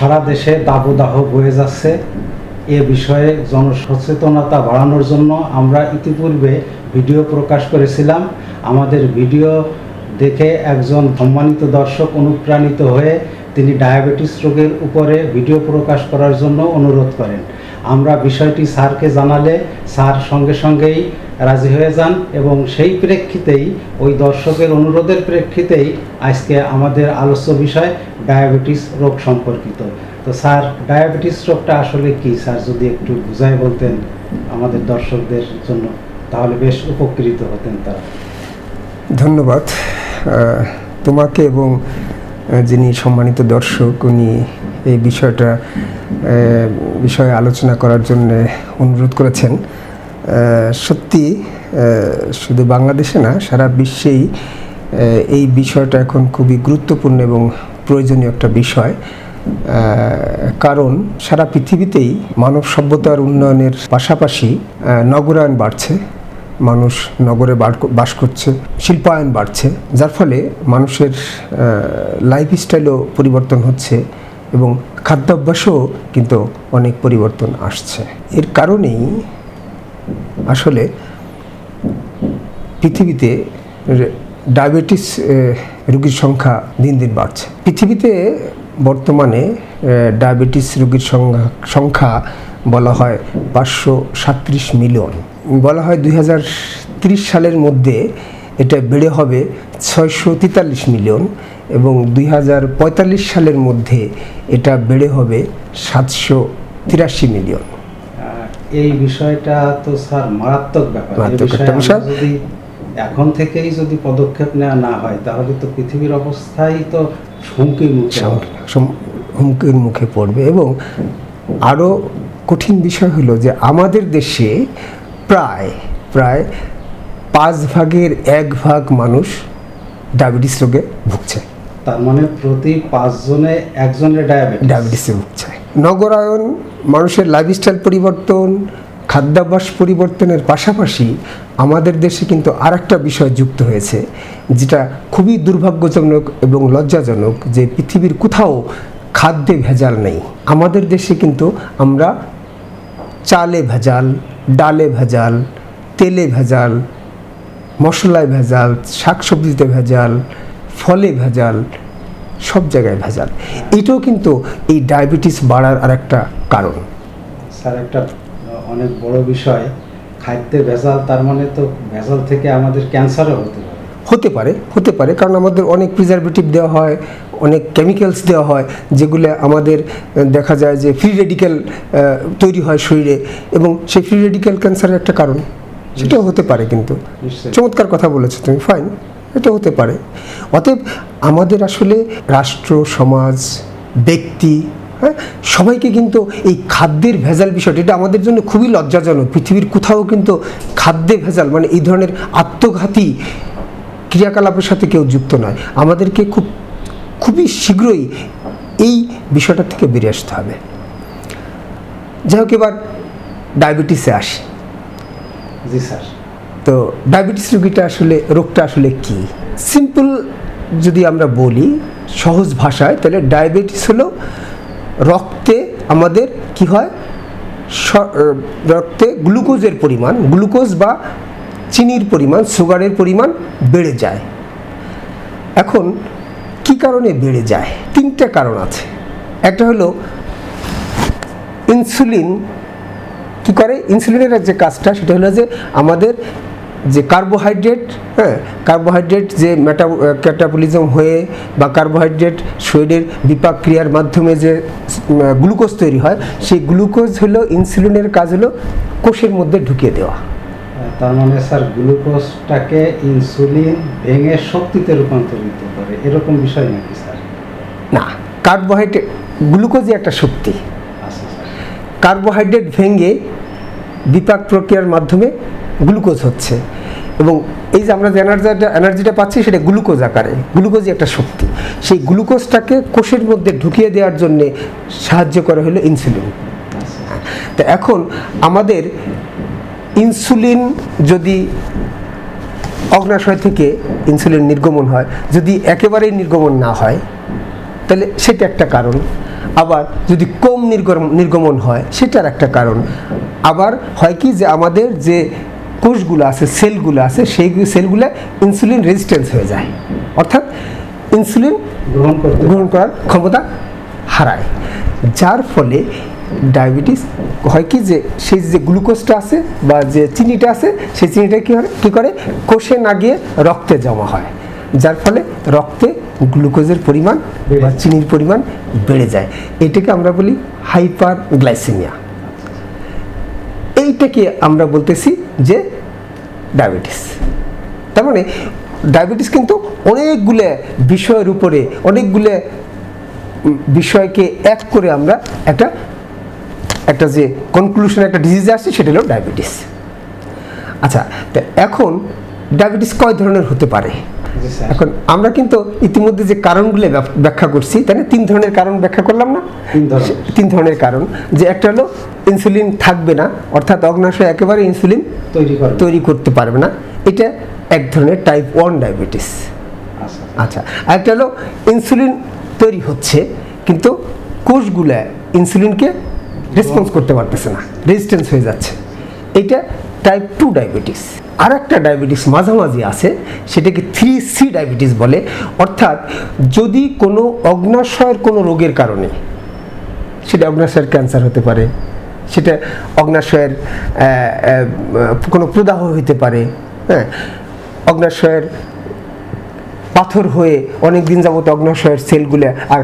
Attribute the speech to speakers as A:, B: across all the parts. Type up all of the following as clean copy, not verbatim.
A: সারা দেশে দাবদাহ বয়ে যাচ্ছে। এ বিষয়ে জনসচেতনতা বাড়ানোর জন্য আমরা ইতিপূর্বে ভিডিও প্রকাশ করেছিলাম। আমাদের ভিডিও দেখে একজন সম্মানিত দর্শক অনুপ্রাণিত হয়ে তিনি ডায়াবেটিস রোগের উপরে ভিডিও প্রকাশ করার জন্য অনুরোধ করেন। আমরা বিষয়টি স্যারকে জানালে স্যার সঙ্গে সঙ্গেই রাজি হয়ে যান এবং সেই প্রেক্ষিতেই ওই দর্শকের অনুরোধের প্রেক্ষিতেই আজকে আমাদের আলোচ্য বিষয় ডায়াবেটিস রোগ সম্পর্কিত। তো স্যার, ডায়াবেটিস রোগটা আসলে কি স্যার যদি একটু বুঝায় বলতেন আমাদের দর্শকদের জন্য, তাহলে বেশ উপকৃত হতেন তারা।
B: ধন্যবাদ তোমাকে এবং যিনি সম্মানিত দর্শক উনি এই বিষয়ে আলোচনা করার জন্য অনুরোধ করেছেন। সত্যি শুধু বাংলাদেশে না, সারা বিশ্বেই এই বিষয়টা এখন খুবই গুরুত্বপূর্ণ এবং প্রয়োজনীয় একটা বিষয়। কারণ সারা পৃথিবীতেই মানব সভ্যতার উন্নয়নের পাশাপাশি নগরায়ন বাড়ছে, মানুষ নগরে বাস করছে, শিল্পায়ন বাড়ছে, যার ফলে মানুষের লাইফস্টাইলও পরিবর্তন হচ্ছে এবং খাদ্যাভ্যাসও কিন্তু অনেক পরিবর্তন আসছে। এর কারণেই আসলে পৃথিবীতে ডায়াবেটিস রোগীর সংখ্যা দিন দিন বাড়ছে। পৃথিবীতে বর্তমানে ডায়াবেটিস রোগীর সংখ্যা বলা হয় 537 মিলিয়ন। বলা হয় 2030 সালের মধ্যে এটা বেড়ে হবে 643 মিলিয়ন এবং 2045 সালের মধ্যে এটা বেড়ে হবে 783 মিলিয়ন।
A: এই বিষয়টা তো স্যার মারাত্মক ব্যাপার। যদি এখন থেকেই যদি পদক্ষেপ নেওয়া না হয় তাহলে তো পৃথিবীর অবস্থাই তো হুমকির মুখে
B: পড়বে। এবং আরও কঠিন বিষয় হলো যে আমাদের দেশে প্রায় 5 ভাগের 1 ভাগ মানুষ ডায়াবেটিস রোগে ভুগছে।
A: তার মানে প্রতি 5 জনে 1 জনের
B: ডায়াবেটিসে ভুগছে। নগরায়ন, মানুষের লাইফস্টাইল পরিবর্তন, খাদ্যাভ্যাস পরিবর্তনের পাশাপাশি আমাদের দেশে কিন্তু আরেকটা বিষয় যুক্ত হয়েছে, যেটা খুবই দুর্ভাগ্যজনক এবং লজ্জাজনক, যে পৃথিবীর কোথাও খাদ্যে ভেজাল নেই। আমাদের দেশে কিন্তু আমরা চালে ভেজাল, ডালে ভেজাল, তেলে ভেজাল, মশলায় ভেজাল, শাকসবজিতে ভেজাল, ফলে ভেজাল, সব জায়গায় ভেজাল। এটাও কিন্তু এই ডায়াবেটিস বাড়ার আরেকটা কারণ।
A: স্যার, একটা অনেক বড় বিষয়, খাদ্যে ভেজাল, তার মানে তো ভেজাল থেকে আমাদের ক্যান্সারও
B: হতে পারে কারণ আমাদের অনেক প্রিজারভেটিভ দেওয়া হয়, অনেক কেমিক্যালস দেওয়া হয়, যেগুলো আমাদের দেখা যায় যে ফ্রি রেডিক্যাল তৈরি হয় শরীরে, এবং সেই ফ্রি রেডিক্যাল ক্যান্সারের একটা কারণ। সেটাও হতে পারে। কিন্তু চমৎকার কথা বলেছো তুমি, ফাইন, এটা হতে পারে। অতএব আমাদের আসলে রাষ্ট্র, সমাজ, ব্যক্তি, সবাইকে কিন্তু এই খাদ্যের ভেজাল বিষয়টা, এটা আমাদের জন্য খুবই লজ্জাজনক। পৃথিবীর কোথাও কিন্তু খাদ্যে ভেজাল মানে এই ধরনের আত্মঘাতী ক্রিয়াকলাপের সাথে কেউ যুক্ত নয়। আমাদেরকে খুবই শীঘ্রই এই বিষয়টা থেকে বেরিয়ে আসতে হবে। যাই হোক, এবার ডায়াবেটিসে আসে।
A: জি স্যার।
B: তো ডায়াবেটিস রোগটা আসলে কি? সিম্পল যদি আমরা বলি সহজ ভাষায়, তাহলে ডায়াবেটিস হলো রক্তে আমাদের কি হয়, রক্তে গ্লুকোজের পরিমাণ, গ্লুকোজ বা চিনির পরিমাণ, সুগারের পরিমাণ বেড়ে যায়। এখন কি কারণে বেড়ে যায়? 3টে কারণ আছে। একটা হলো ইনসুলিন কি করে, ইনসুলিনের যে কাজটা সেটা হলো যে আমাদের যে কার্বোহাইড্রেট যে ক্যাটাবলিজম হয়ে বা কার্বোহাইড্রেট শরীরের বিপাক ক্রিয়ার মাধ্যমে যে গ্লুকোজ তৈরি হয়, সেই গ্লুকোজ হলো ইনসুলিনের কাজ হলো কোষের মধ্যে ঢুকিয়ে দেওয়া।
A: তার মানে স্যার গ্লুকোজটাকে ইনসুলিন ভেঙে শক্তিতে রূপান্তরিত করে, এরকম বিষয় নাকি স্যার?
B: না, কার্বোহাইড্রেট, গ্লুকোজই একটা শক্তি। কার্বোহাইড্রেট ভেঙে বিপাক প্রক্রিয়ার মাধ্যমে গ্লুকোজ হচ্ছে, এবং এই যে আমরা যে এনার্জিটা পাচ্ছি সেটা গ্লুকোজ আকারে। গ্লুকোজই একটা শক্তি। সেই গ্লুকোজটাকে কোষের মধ্যে ঢুকিয়ে দেওয়ার জন্যে সাহায্য করে হলো ইনসুলিন। তো এখন আমাদের ইনসুলিন যদি অগ্নাশয় থেকে ইনসুলিন নির্গমন হয়, যদি একেবারেই নির্গমন না হয় তাহলে সেটা একটা কারণ। আবার যদি কম নির্গমন হয় সেটার একটা কারণ। আবার হয় কি যে আমাদের যে কোষগুলো আছে, সেলগুলো আছে, সেই সেলগুলো ইনসুলিন রেজিস্ট্যান্স হয়ে যায়, অর্থাৎ ইনসুলিন গ্রহণ করার ক্ষমতা হারায়, যার ফলে ডায়াবেটিস হয় কি যে সেই যে গ্লুকোজটা আছে বা যে চিনিটা আছে সেই চিনিটা কী করে কোষে না গিয়ে রক্তে জমা হয়, যার ফলে রক্তে গ্লুকোজের পরিমাণ বা চিনির পরিমাণ বেড়ে যায়। এটাকে আমরা বলি হাইপার গ্লাইসেমিয়া। এইটাকে আমরা বলতেছি যে ডায়াবেটিস। তার মানে ডায়াবেটিস কিন্তু অনেকগুলো বিষয়ের উপরে, অনেকগুলো বিষয়কে এক করে আমরা একটা যে কনক্লুশন, একটা ডিজিজে আসছে, সেটা হলো ডায়াবেটিস। আচ্ছা, তো এখন ডায়াবেটিস কয় ধরনের হতে পারে? এখন আমরা কিন্তু ইতিমধ্যে যে কারণগুলো ব্যাখ্যা করছি, তাই না? 3 ধরনের কারণ ব্যাখ্যা করলাম না? 3 ধরনের কারণ, যে একটা হলো ইনসুলিন থাকবে না, অর্থাৎ অগ্নাশয় একেবারে ইনসুলিন তৈরি করতে পারবে না, এটা এক ধরনের টাইপ 1 ডায়াবেটিস। আচ্ছা, আরেকটা হলো ইনসুলিন তৈরি হচ্ছে কিন্তু কোষগুলো ইনসুলিনকে রেসপন্স করতে পারতেছে না, রেজিস্ট্যান্স হয়ে যাচ্ছে, এটা টাইপ 2 ডায়াবেটিস। আর একটা ডায়াবেটিস মাঝামাঝি আছে, সেটাকে 3C ডায়াবেটিস বলে, অর্থাৎ যদি কোনো অগ্নাশয়ের কোনো রোগের কারণে, সেটা অগ্নাশয়ের ক্যান্সার হতে পারে, সেটা অগ্নাশয়ের কোনো প্রদাহ হতে পারে, হ্যাঁ, অগ্নাশয়ের পাথর হয়ে অনেক দিন যাবত অগ্নাশয়ের সেলগুলো আর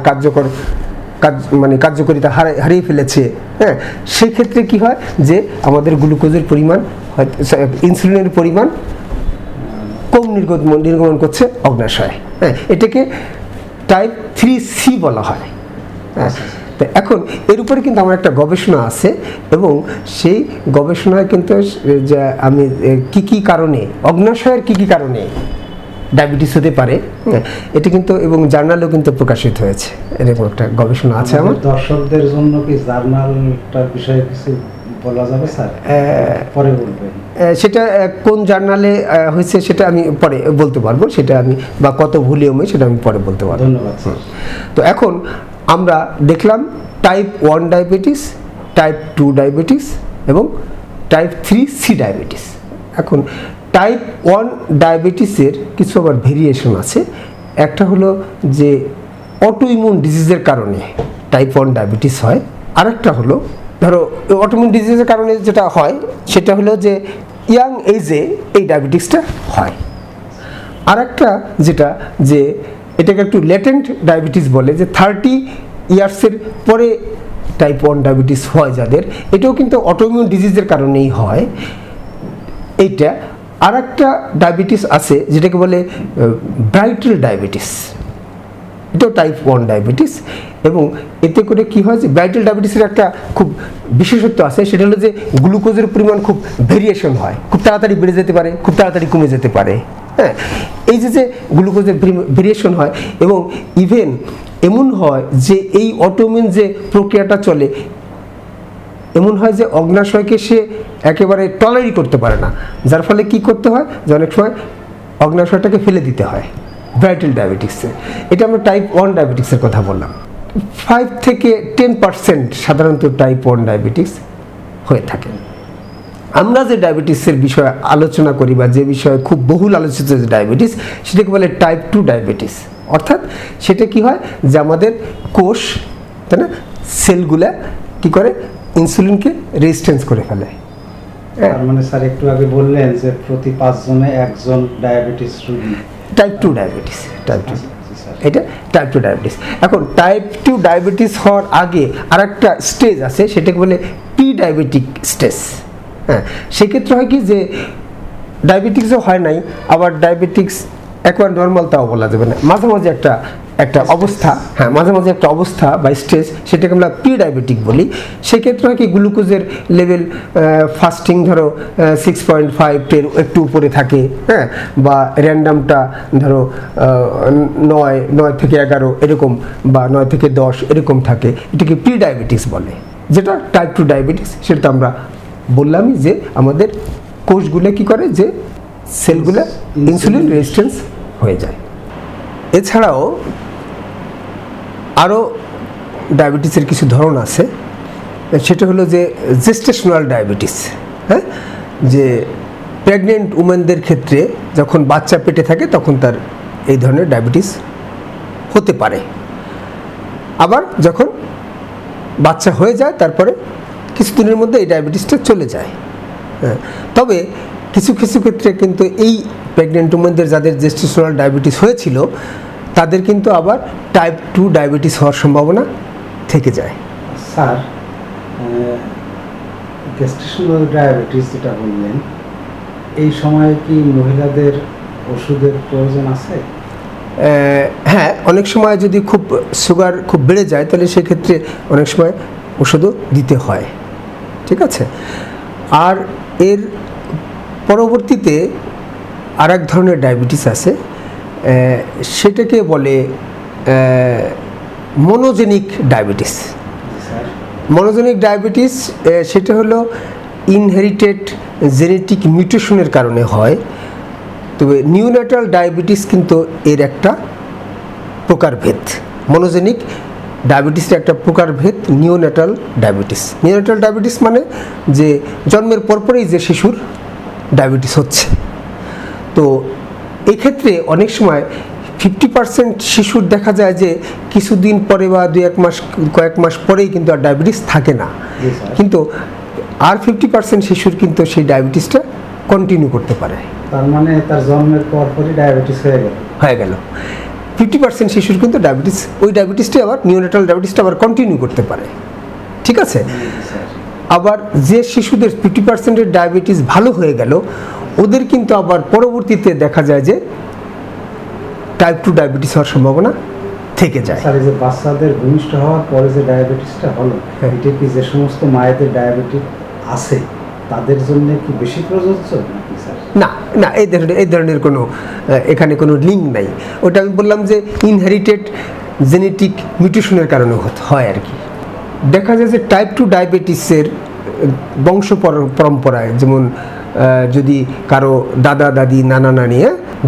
B: কার্যকারিতা হারিয়ে ফেলেছে, হ্যাঁ, সেই ক্ষেত্রে কি হয় যে আমাদের গ্লুকোজের পরিমাণ, ইনসুলিনের পরিমাণ কম নির্গমন করছে অগ্নাশয়, হ্যাঁ, এটাকে টাইপ 3C বলা হয়। হ্যাঁ, তো এখন এর উপরে কিন্তু আমার একটা গবেষণা আছে, এবং সেই গবেষণায় কিন্তু যে আমি কি কারণে অগ্নাশয়ের কি কারণে ডায়াবেটিস হতে পারে, এটা কিন্তু এবং জার্নালেও কিন্তু প্রকাশিত হয়েছে, এরকম একটা গবেষণা আছে। আমার
A: দর্শকদের জন্য কি জার্নালটার বিষয়ে কিছু বলা যাবে স্যার? পরে বলবেন।
B: সেটা কোন জার্নালে হয়েছে সেটা আমি পরে বলতে পারবো, সেটা আমি বা কত ভলিউমে সেটা আমি পরে বলতে পারবো।
A: ধন্যবাদ স্যার।
B: তো এখন আমরা দেখলাম টাইপ 1 ডায়াবেটিস, টাইপ 2 ডায়াবেটিস এবং টাইপ 3C ডায়াবেটিস। এখন টাইপ 1 ডায়াবেটিসের কিছু আবার ভেরিয়েশন আছে। একটা হলো যে অটোইমিউন ডিজিজের কারণে টাইপ 1 ডায়াবেটিস হয়, আরেকটা হলো ধরো অটোইমিউন ডিজিজের কারণে যেটা হয় সেটা হলো যে ইয়াং এজে এই ডায়াবেটিসটা হয়। আরেকটা যেটা যে এটাকে একটু লেটেন্ট ডায়াবেটিস বলে, যে 30 ইয়ার্সের পরে টাইপ 1 ডায়াবেটিস হয় যাদের, এটাও কিন্তু অটোইমিউন ডিজিজের কারণেই হয়। এইটা আরেকটা ডায়াবেটিস আছে যেটাকে বলে ব্রাইটাল ডায়াবেটিস, এটাও টাইপ 1 ডায়াবেটিস। এবং এতে করে কি হয় যে ব্রাইটাল ডায়াবেটিসের একটা খুব বিশেষত্ব আছে, সেটা হলো যে গ্লুকোজের পরিমাণ খুব ভেরিয়েশন হয়, খুব তাড়াতাড়ি বেড়ে যেতে পারে, খুব তাড়াতাড়ি কমে যেতে পারে, হ্যাঁ, এই যে গ্লুকোজের ভেরিয়েশন হয়। এবং ইভেন এমন হয় যে এই অটোইমিউন যে প্রক্রিয়াটা চলে, এমন হয় যে অগ্নাশয়কে সে একেবারে টলারেট করতে পারে না, যার ফলে কি করতে হয় যে অনেক সময় অগ্নাশয়টাকে ফেলে দিতে হয় ব্রাইটাল ডায়াবেটিসে। এটা আমরা টাইপ 1 ডায়াবেটিসের কথা বললাম। 5 থেকে 10% সাধারণত টাইপ 1 ডায়াবেটিস হয়ে থাকে। আমরা যে ডায়াবেটিসের বিষয়ে আলোচনা করি বা যে বিষয়ে খুব বহুল আলোচিত যে ডায়াবেটিস, সেটাকে বলে টাইপ 2 ডায়াবেটিস। অর্থাৎ সেটা কি হয় যে আমাদের কোষ, তাই না, সেলগুলা কি করে ইনসুলিনকে রেজিস্ট্যান্স করে ফেলে।
A: তার মানে স্যার একটু আগে বললেন যে প্রতি 5 জনে একজন ডায়াবেটিস রোগী
B: টাইপ 2 ডায়াবেটিস, টাইপ 2, এটা টাইপ 2 ডায়াবেটিস। এখন টাইপ 2 ডায়াবেটিস হওয়ার আগে আরেকটা স্টেজ আছে, সেটাকে বলে প্রি ডায়াবেটিক স্টেজ। হ্যাঁ, সেক্ষেত্রে হয় কি যে ডায়াবেটিক্সও হয় নাই, আবার ডায়াবেটিক্স একবার নর্মাল তাও বলা যাবে না, মাঝামাঝি একটা অবস্থা, হ্যাঁ, মাঝামাঝি একটা অবস্থা বা স্টেজ, সেটাকে আমরা প্রি ডায়াবেটিক বলি। সেক্ষেত্রে হয় কি গ্লুকোজের লেভেল ফাস্টিং ধরো 6.5 একটু উপরে থাকে, হ্যাঁ, বা র্যান্ডামটা ধরো 9 থেকে 11 এরকম, বা 9 থেকে 10 এরকম থাকে, এটাকে প্রি ডায়াবেটিস বলে। যেটা টাইপ 2 ডায়াবেটিস, সেটা আমরা বললামই যে আমাদের কোষগুলো কি করে যে সেলগুলো ইনসুলিন রেজিস্ট্যান্স হয়ে যায়। এছাড়াও আরও ডায়াবেটিসের কিছু ধরন আছে, সেটা হলো যে জেস্টেশনাল ডায়াবেটিস, হ্যাঁ, যে প্রেগনেন্ট উমেনদের ক্ষেত্রে যখন বাচ্চা পেটে থাকে তখন তার এই ধরনের ডায়াবেটিস হতে পারে। আবার যখন বাচ্চা হয়ে যায় তারপরে কিছুদিনের মধ্যে এই ডায়াবেটিসটা চলে যায়। হ্যাঁ, তবে কিছু কিছু ক্ষেত্রে কিন্তু এই প্রেগনেন্ট উমেনদের যাদের জেস্টেশনাল ডায়াবেটিস হয়েছিল তাদের কিন্তু আবার টাইপ 2 ডায়াবেটিস হওয়ার সম্ভাবনা থেকে যায়।
A: স্যার, গেস্টেশনাল ডায়াবেটিস যেটা বললেন, এই সময়ে কি মহিলাদের ওষুধের প্রয়োজন আছে?
B: হ্যাঁ, অনেক সময় যদি খুব সুগার খুব বেড়ে যায় তাহলে সেক্ষেত্রে অনেক সময় ওষুধও দিতে হয়, ঠিক আছে। আর এর পরবর্তীতে আর এক ধরনের ডায়াবেটিস আছে, সেটাকে বলে মনোজেনিক ডায়াবেটিস।
A: স্যার,
B: মনোজেনিক ডায়াবেটিস সেটা হলো ইনহেরিটেড জেনেটিক মিউটেশনের কারণে হয়। তবে নিউনেটাল ডায়াবেটিস কিন্তু এর একটা প্রকারভেদ। মনোজেনিক ডায়াবেটিসের একটা প্রকারভেদ নিওনেটাল ডায়াবেটিস। নিওনেটাল ডায়াবেটিস মানে যে জন্মের পরপরই যে শিশুর ডায়াবেটিস হচ্ছে। তো এক্ষেত্রে অনেক সময় 50% শিশুর দেখা যায় যে কিছুদিন পরে বা কয়েক মাস পরেই কিন্তু আর ডায়াবেটিস থাকে না, কিন্তু আর 50% শিশুর কিন্তু সেই ডায়াবেটিসটা কন্টিনিউ করতে পারে।
A: তার মানে তার জন্মের পরপরই ডায়াবেটিস হয়ে গেল।
B: 50% শিশুর কিন্তু ডায়াবেটিস, ওই ডায়াবেটিসটা আবার নিওনেটাল ডায়াবেটিসটা আবার কন্টিনিউ করতে পারে, ঠিক আছে। আবার যে শিশুদের 50%-এর ডায়াবেটিস ভালো হয়ে গেল ওদের কিন্তু আবার পরবর্তীতে দেখা যায় যে টাইপ 2 ডায়াবেটিস হওয়ার সম্ভাবনা থেকে যায়।
A: স্যার, এই যে বাচ্চাদের ভূমিষ্ঠ হওয়ার পরে যে ডায়াবেটিসটা হলো, এটা কি যে সমস্ত মায়েদের ডায়াবেটিস আছে তাদের জন্য কি বেশি প্রযোজ্য নাকি স্যার?
B: না না, এই ধরনের কোনো এখানে কোনো লিঙ্ক নাই। ওটা আমি বললাম যে ইনহেরিটেড জেনেটিক মিউটেশনের কারণে হয় আর কি। দেখা যায় যে টাইপ 2 ডায়াবেটিসের বংশ পরম্পরায়, যেমন যদি কারো দাদা দাদি নানা নানি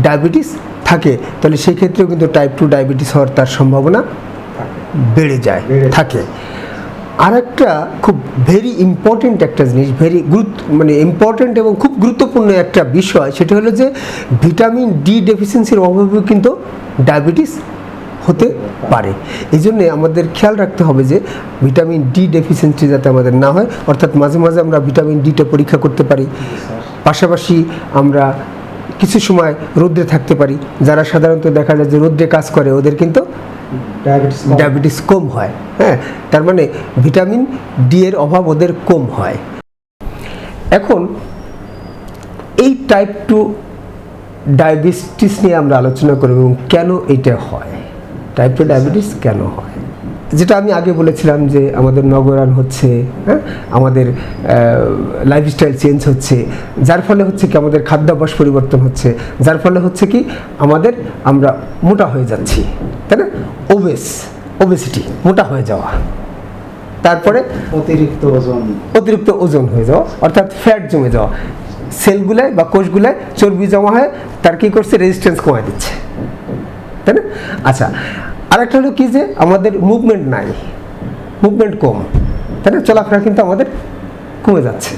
B: ডায়াবেটিস থাকে তাহলে সেই ক্ষেত্রেও কিন্তু টাইপ 2 ডায়াবেটিস হওয়ার তার সম্ভাবনা বেড়ে যায় থাকে। আর একটা খুব ভেরি ইম্পর্টেন্ট একটা জিনিস, মানে ইম্পর্টেন্ট এবং খুব গুরুত্বপূর্ণ একটা বিষয়, সেটা হলো যে ভিটামিন ডি ডেফিসিয়েন্সির অভাবেও কিন্তু ডায়াবেটিস হতে পারে। এই জন্যে আমাদের খেয়াল রাখতে হবে যে ভিটামিন ডি ডেফিসিয়েন্সি যাতে আমাদের না হয়, অর্থাৎ মাঝে মাঝে আমরা ভিটামিন ডিটা পরীক্ষা করতে পারি। পাশাপাশি আমরা কিছু সময় রোদ্রে থাকতে পারি। যারা সাধারণত দেখা যায় যে রোদ্রে কাজ করে ওদের কিন্তু ডায়াবেটিস কম হয়। হ্যাঁ, তার মানে ভিটামিন ডি এর অভাব ওদের কম হয়। এখন এই টাইপ 2 ডায়াবেটিস নিয়ে আমরা আলোচনা করব এবং কেন এটা হয়, টাইপ 2 ডায়াবেটিস কেন হয়। যেটা আমি আগে বলেছিলাম যে আমাদের নগরায়ণ হচ্ছে, হ্যাঁ, আমাদের লাইফস্টাইল চেঞ্জ হচ্ছে, যার ফলে হচ্ছে কি আমাদের খাদ্যাভ্যাস পরিবর্তন হচ্ছে, যার ফলে হচ্ছে কি আমরা মোটা হয়ে যাচ্ছি, তাই না। ওবেসিটি, মোটা হয়ে যাওয়া, তারপরে অতিরিক্ত ওজন হয়ে যাওয়া, অর্থাৎ ফ্যাট জমে যাওয়া, সেলগুলায় বা কোষগুলায় চর্বি জমা হয়, তার কি করছে, রেজিস্ট্যান্স কমায় দিচ্ছে, তাই না। আচ্ছা, আরেকটা হলো কি যে আমাদের মুভমেন্ট নাই, মুভমেন্ট কম, তাই না, চলাফেরা কিন্তু আমাদের কমে যাচ্ছে।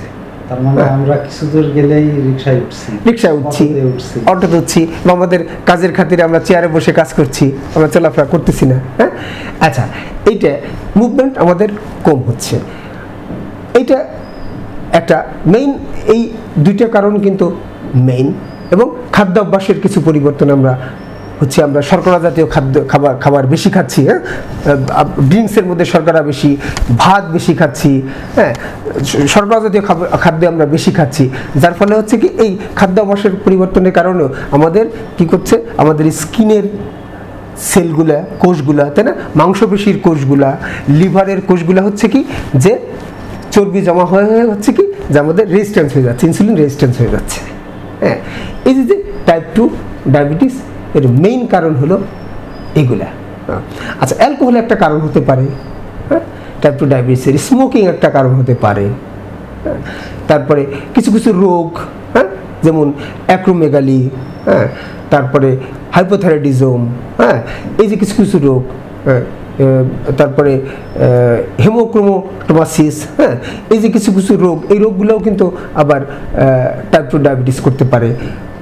A: তার মানে আমরা কিছু দূর গেলেই রিকশায় উঠছি,
B: অটোতে উঠছি, বা আমাদের কাজের খাতিরে আমরা চেয়ারে বসে কাজ করছি, আমরা চলাফেরা করতেছি না। হ্যাঁ, আচ্ছা, এইটা মুভমেন্ট আমাদের কম হচ্ছে, এইটা একটা মেইন। এই দুইটা কারণ কিন্তু মেইন। এবং খাদ্যাভ্যাসের কিছু পরিবর্তন আমরা শর্করা জাতীয় খাবার বেশি খাচ্ছি, হ্যাঁ, ড্রিঙ্কসের মধ্যে শর্করা বেশি, ভাত বেশি খাচ্ছি, হ্যাঁ, শর্করা জাতীয় খাদ্য আমরা বেশি খাচ্ছি, যার ফলে হচ্ছে কি এই খাদ্যাভ্যাসের পরিবর্তনের কারণেও আমাদের কি করছে, আমাদের স্কিনের সেলগুলা, কোষগুলা, তাই না, মাংসপেশির কোষগুলা, লিভারের কোষগুলা হচ্ছে কি যে চর্বি জমা হয়ে হচ্ছে কি যে আমাদের রেজিস্ট্যান্স হয়ে যাচ্ছে, ইনসুলিন রেজিস্ট্যান্স হয়ে যাচ্ছে। হ্যাঁ, এই যে টাইপ 2 ডায়াবেটিস এর মেইন কারণ হলো এগুলা। আচ্ছা, অ্যালকোহল একটা কারণ হতে পারে, হ্যাঁ, টাইপ 2 ডায়াবেটিসের। স্মোকিং একটা কারণ হতে পারে। তারপরে কিছু কিছু রোগ, হ্যাঁ, যেমন অ্যাক্রোমেগালি, হ্যাঁ, তারপরে হাইপোথাইরয়েডিজম, হ্যাঁ, এই যে কিছু কিছু রোগ, হ্যাঁ, তারপরে হেমোক্রোমোটোমাসিস, হ্যাঁ, এই যে কিছু কিছু রোগ, এই রোগগুলোও কিন্তু আবার টাইপ 2 ডায়াবেটিস করতে পারে।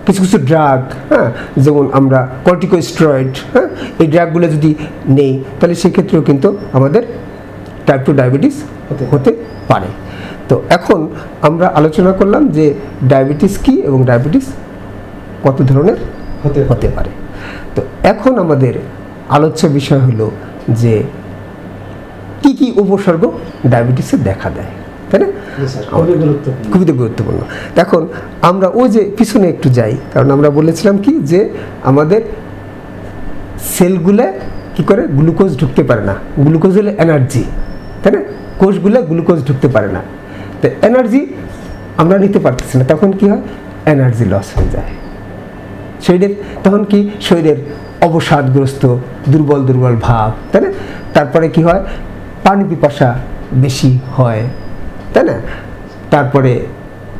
B: কিছু কিছু ড্রাগ, হ্যাঁ, যেমন আমরা কর্টিকোস্টেরয়েড, হ্যাঁ, এই ড্রাগগুলো যদি নেই তাহলে সেক্ষেত্রেও কিন্তু আমাদের টাইপ 2 ডায়াবেটিস হতে পারে। তো এখন আমরা আলোচনা করলাম যে ডায়াবেটিস কী এবং ডায়াবেটিস কত ধরনের হতে পারে। তো এখন আমাদের আলোচ্য বিষয় হলো যে কি কি উপসর্গ ডায়াবেটিসে দেখা দেয়, তাই না? খুবই গুরুত্বপূর্ণ। এখন আমরা ওই যে পিছনে একটু যাই, কারণ আমরা বলেছিলাম কি যে আমাদের সেলগুলো কি করে গ্লুকোজ ঢুকতে পারে না, গ্লুকোজ হলো এনার্জি, তাই না? কোষগুলো গ্লুকোজ ঢুকতে পারে না, তো এনার্জি আমরা নিতে পারতেছি না, তখন কি হয়? এনার্জি লস হয়ে যায় শরীরের, তখন কি শরীরের অবসাদগ্রস্ত, দুর্বল দুর্বল ভাব, তাই না? তারপরে কি হয়? পানি পিপাসা বেশি হয়, তাই না? তারপরে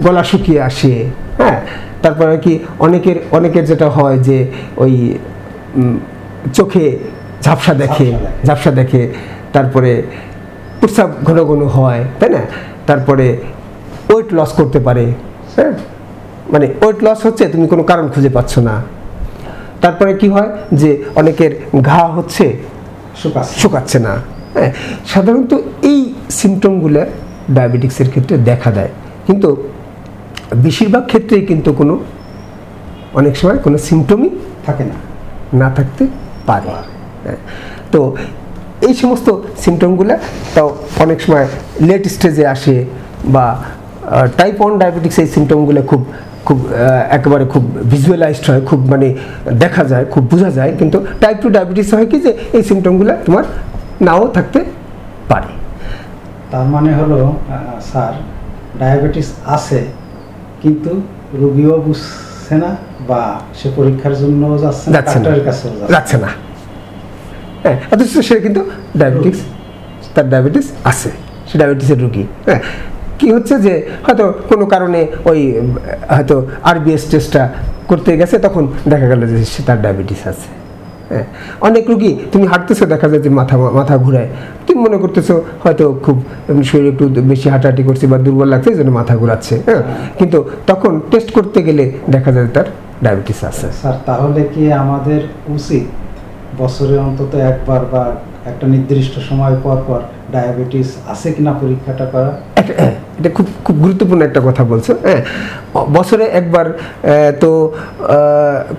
B: গলা শুকিয়ে আসে, হ্যাঁ, তারপরে কি অনেকের যেটা হয় যে ওই চোখে ঝাপসা দেখে, তারপরে প্রস্রাব ঘন ঘন হয়, তাই না? তারপরে ওয়েট লস করতে পারে, হ্যাঁ, মানে ওয়েট লস হচ্ছে, তুমি কোনো কারণ খুঁজে পাচ্ছ না। তারপরে কি হয় যে অনেকের ঘা হচ্ছে, শুকাচ্ছে না, হ্যাঁ। সাধারণত এই সিমটমগুলো ডায়াবেটিক্সের ক্ষেত্রে দেখা দেয়, কিন্তু বেশিরভাগ ক্ষেত্রেই কিন্তু অনেক সময় কোনো সিমটমই থাকে না থাকতে পারে। তো এই সমস্ত সিমটমগুলো তাও অনেক সময় লেট স্টেজে আসে, বা টাইপ 1 ডায়াবেটিক্স এই সিমটমগুলো খুব একেবারে খুব ভিজুয়ালাইজড হয়, খুব মানে দেখা যায়, খুব বোঝা যায়। কিন্তু টাইপ 2 ডায়াবেটিস হয় কি যে এই সিমটমগুলো তোমার নাও থাকতে পারে।
A: তার মানে হলো স্যার, ডায়াবেটিস আছে কিন্তু রোগীও বুঝছে না, বা সে পরীক্ষার জন্য যাচ্ছে
B: না, হ্যাঁ, অথচ সে কিন্তু তার ডায়াবেটিস আছে, সে ডায়াবেটিসের রোগী। হ্যাঁ, কি হচ্ছে যে হয়তো কোনো কারণে ওই হয়তো আরবিএস টেস্টটা করতে গেছে, তখন দেখা গেল যে সে তার ডায়াবেটিস আছে। হ্যাঁ, অনেক রুগী তুমি হাঁটতেছো, দেখা যায় যে মাথা ঘুরায়, তুমি মনে করতেছো হয়তো খুব শরীর একটু বেশি হাঁটাহাঁটি করছে বা দুর্বল লাগছে, এই জন্য মাথা ঘুরাচ্ছে, হ্যাঁ, কিন্তু তখন টেস্ট করতে গেলে দেখা যায় তার ডায়াবেটিস আছে।
A: স্যার, তাহলে কি আমাদের উচিত বছরে অন্তত একবার বা একটা নির্দিষ্ট সময় পর পর ডায়াবেটিস আছে কিনা পরীক্ষাটা করা?
B: এটা খুব গুরুত্বপূর্ণ একটা কথা বলছো। হ্যাঁ, বছরে একবার তো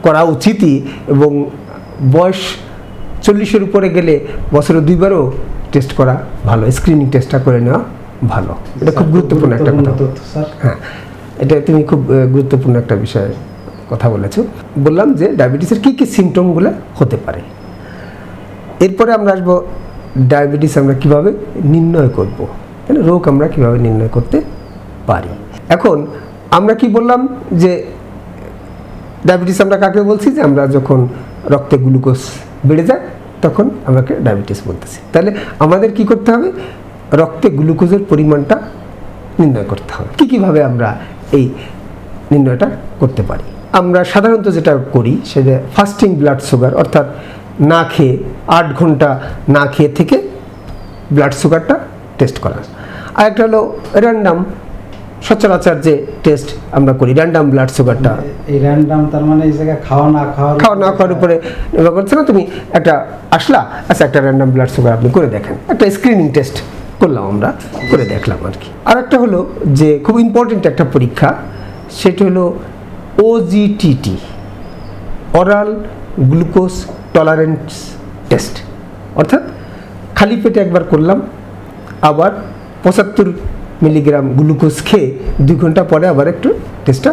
B: করা উচিতই, এবং বয়স 40-এর উপরে গেলে বছরে 2বারও টেস্ট করা ভালো, স্ক্রিনিং টেস্টটা করে নেওয়া ভালো। এটা খুব গুরুত্বপূর্ণ একটা কথা। হ্যাঁ, এটা তুমি খুব গুরুত্বপূর্ণ একটা বিষয়ে কথা বলেছো। বললাম যে ডায়াবেটিসের কী কী সিমটমগুলো হতে পারে। এরপরে আমরা আসবো ডায়াবেটিস আমরা কিভাবে নির্ণয় করব, তাই না? রোগ আমরা কিভাবে নির্ণয় করতে পারি। এখন আমরা কি বললাম যে ডায়াবেটিস আমরা কাকে বলছি? যে আমরা যখন রক্তে গ্লুকোজ বেড়ে যায় তখন আমাকে ডায়াবেটিস বলতেছি। তাহলে আমাদের কি করতে হবে? রক্তে গ্লুকোজের পরিমাণটা নির্ণয় করতে হবে। কীভাবে আমরা এই নির্ণয়টা করতে পারি? আমরা সাধারণত যেটা করি সেটা ফাস্টিং ব্লাড সুগার, অর্থাৎ না খেয়ে 8 ঘন্টা না খেয়ে থেকে ব্লাড সুগারটা টেস্ট করা। আর একটা হলো র্যান্ডাম, সচরাচর যে টেস্ট আমরা করি র্যান্ডাম ব্লাড সুগারটা।
A: এই র্যান্ডাম তার মানে এই জায়গায় খাওয়া না খাওয়ার
B: উপরে নির্ভর করছে না। তুমি একটা আসলা, আচ্ছা, একটা র্যান্ডাম ব্লাড সুগার আপনি করে দেখেন, একটা স্ক্রিনিং টেস্ট করলাম, আমরা করে দেখলাম আর কি। আর একটা হলো যে খুব ইম্পর্টেন্ট একটা পরীক্ষা, সেটা হলো OGTT, oral glucose tolerance test. অর্থাৎ খালি পেটে একবার করলাম, আবার 75 মিলিগ্রাম গ্লুকোজ খেয়ে 2 ঘন্টা পরে আবার একটু টেস্টটা